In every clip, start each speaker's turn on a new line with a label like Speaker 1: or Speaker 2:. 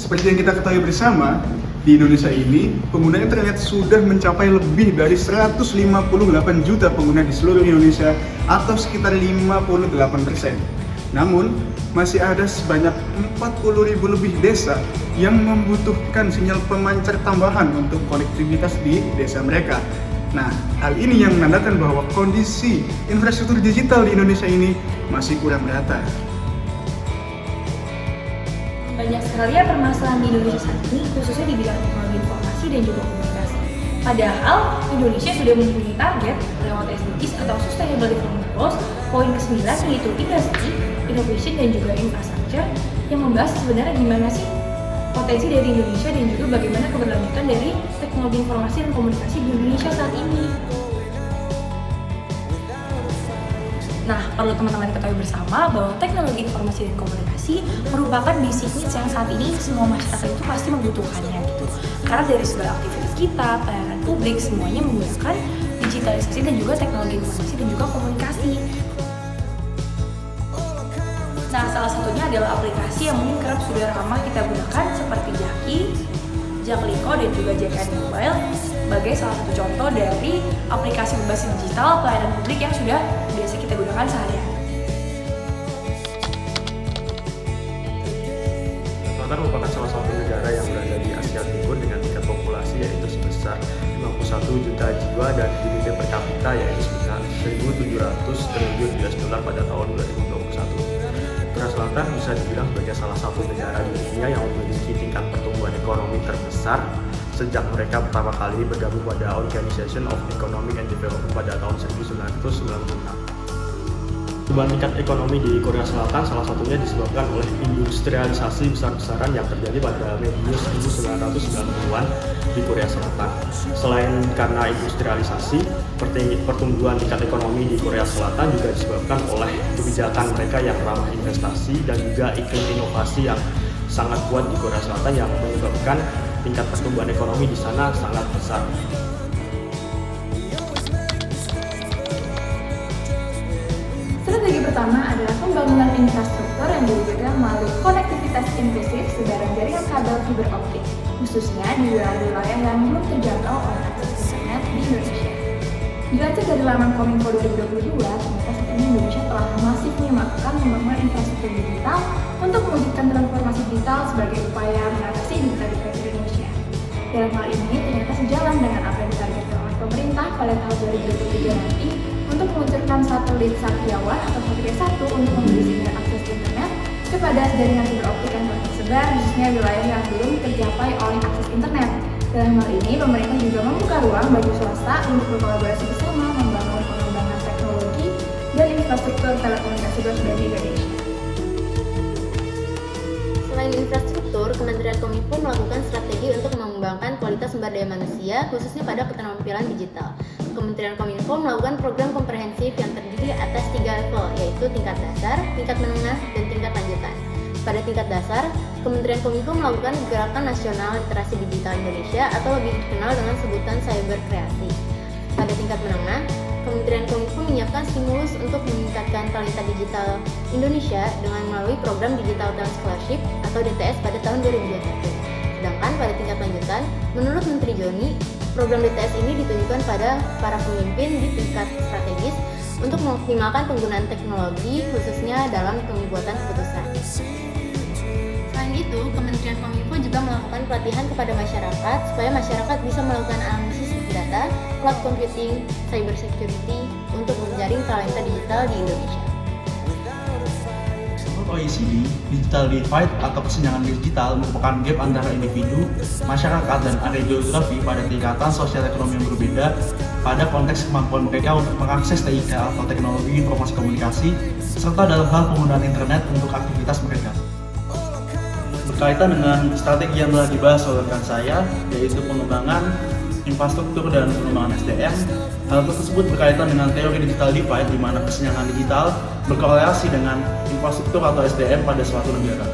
Speaker 1: Seperti yang kita ketahui bersama, di Indonesia ini pengguna internet sudah mencapai lebih dari 158 juta pengguna di seluruh Indonesia atau sekitar 58%. Namun, masih ada sebanyak 40.000 lebih desa yang membutuhkan sinyal pemancar tambahan untuk konektivitas di desa mereka. Nah, hal ini yang menandakan bahwa kondisi infrastruktur digital di Indonesia ini masih kurang merata.
Speaker 2: Banyak sekali ya permasalahan di Indonesia saat ini, khususnya di bidang teknologi informasi dan juga komunikasi. Padahal Indonesia sudah mempunyai target lewat SDGs atau Sustainable Development Goals, poin ke-9 yaitu industri, innovation dan juga infrastructure yang membahas sebenarnya gimana sih potensi dari Indonesia dan juga bagaimana keberlanjutan dari teknologi informasi dan komunikasi di Indonesia saat ini. Nah, perlu teman-teman ketahui bersama bahwa teknologi informasi dan komunikasi merupakan basic needs yang saat ini semua masyarakat itu pasti membutuhkannya gitu. Karena dari segala aktivitas kita, pelayanan publik, semuanya menggunakan digitalisasi dan juga teknologi informasi dan juga komunikasi. Nah, salah satunya adalah aplikasi yang mungkin kerap sudah ramah kita gunakan seperti Jaki, Jakliko, dan juga JKN Mobile sebagai salah satu contoh dari aplikasi berbasis digital pelayanan publik yang sudah biasa kita gunakan sehari-hari.
Speaker 3: Selatan merupakan salah satu negara yang berada di Asia Timur dengan tingkat populasi yaitu sebesar 51 juta jiwa dan GDP per kapita yaitu sebesar 1.700 triliun US dollar pada tahun 2021. Korea Selatan bisa dibilang sebagai salah satu negara di dunia yang memiliki tingkat pertumbuhan ekonomi terbesar sejak mereka pertama kali bergabung pada Organization of Economic and Development pada tahun 1996. Pertumbuhan tingkat ekonomi di Korea Selatan salah satunya disebabkan oleh industrialisasi besar-besaran yang terjadi pada medius 1990-an di Korea Selatan. Selain karena industrialisasi, pertumbuhan tingkat ekonomi di Korea Selatan juga disebabkan oleh kebijakan mereka yang ramah investasi dan juga iklim inovasi yang sangat kuat di Korea Selatan yang menyebabkan tingkat pertumbuhan ekonomi di sana sangat besar.
Speaker 2: Strategi pertama adalah pembangunan infrastruktur yang diwujudkan melalui konektivitas inklusif sebarang jaringan kabel fiber optik, khususnya di wilayah-wilayah yang belum terjangkau oleh akses internet di Indonesia. Dilansir dari laman Kominfo 2022, ternyata saat ini Indonesia telah masifnya melakukan pembangunan infrastruktur digital untuk mewujudkan transformasi digital sebagai upaya mengatasi digitalisasi Indonesia. Dalam hal ini ternyata sejalan dengan apa yang ditargetkan oleh pemerintah pada tahun 2023 nanti untuk meluncurkan satelit Satriawan atau Satria 1 untuk memberi sinyal akses internet kepada jaringan fiber optik yang telah tersebar khususnya wilayah yang belum tercapai oleh akses internet. Dalam hal ini, pemerintah juga membuka ruang bagi swasta untuk berkolaborasi bersama membangun pengembangan teknologi dan infrastruktur telekomunikasi berbasis di Indonesia.
Speaker 4: Selain infrastruktur, Kementerian Kominfo melakukan strategi untuk mengembangkan kualitas sumber daya manusia, khususnya pada keterampilan digital. Kementerian Kominfo melakukan program komprehensif yang terdiri atas 3 level, yaitu tingkat dasar, tingkat menengah, dan tingkat lanjutan. Pada tingkat dasar, Kementerian Kominfo melakukan Gerakan Nasional Literasi Digital Indonesia atau lebih dikenal dengan sebutan Cyber Kreasi. Pada tingkat menengah, Kementerian Kominfo menyiapkan stimulus untuk meningkatkan talenta digital Indonesia dengan melalui program Digital Talent Scholarship atau DTS pada tahun 2021. Sedangkan pada tingkat lanjutan, menurut Menteri Joni, program DTS ini ditujukan pada para pemimpin di tingkat strategis untuk mengoptimalkan penggunaan teknologi khususnya dalam pembuatan keputusan. Selain itu, Kementerian Kominfo juga melakukan pelatihan kepada masyarakat supaya masyarakat bisa melakukan analisis data, cloud computing, cyber security untuk menjaring talenta digital di Indonesia.
Speaker 5: Menurut OECD, digital divide atau kesenjangan digital merupakan gap antara individu, masyarakat, dan area geografi pada tingkatan sosial ekonomi yang berbeda pada konteks kemampuan mereka untuk mengakses TIK atau teknologi informasi komunikasi serta dalam hal penggunaan internet untuk aktivitas mereka. Berkaitan dengan strategi yang telah dibahas oleh rekan saya, yaitu pengembangan infrastruktur dan pengembangan SDM, hal tersebut berkaitan dengan teori digital divide di mana kesenjangan digital berkorelasi dengan infrastruktur atau SDM pada suatu negara,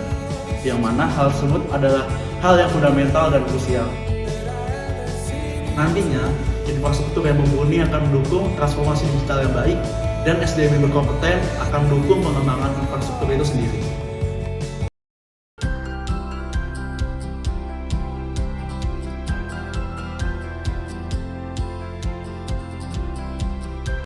Speaker 5: yang mana hal tersebut adalah hal yang fundamental dan krusial. Nantinya, infrastruktur yang mumpuni akan mendukung transformasi digital yang baik dan SDM yang berkompeten akan mendukung pengembangan infrastruktur itu sendiri.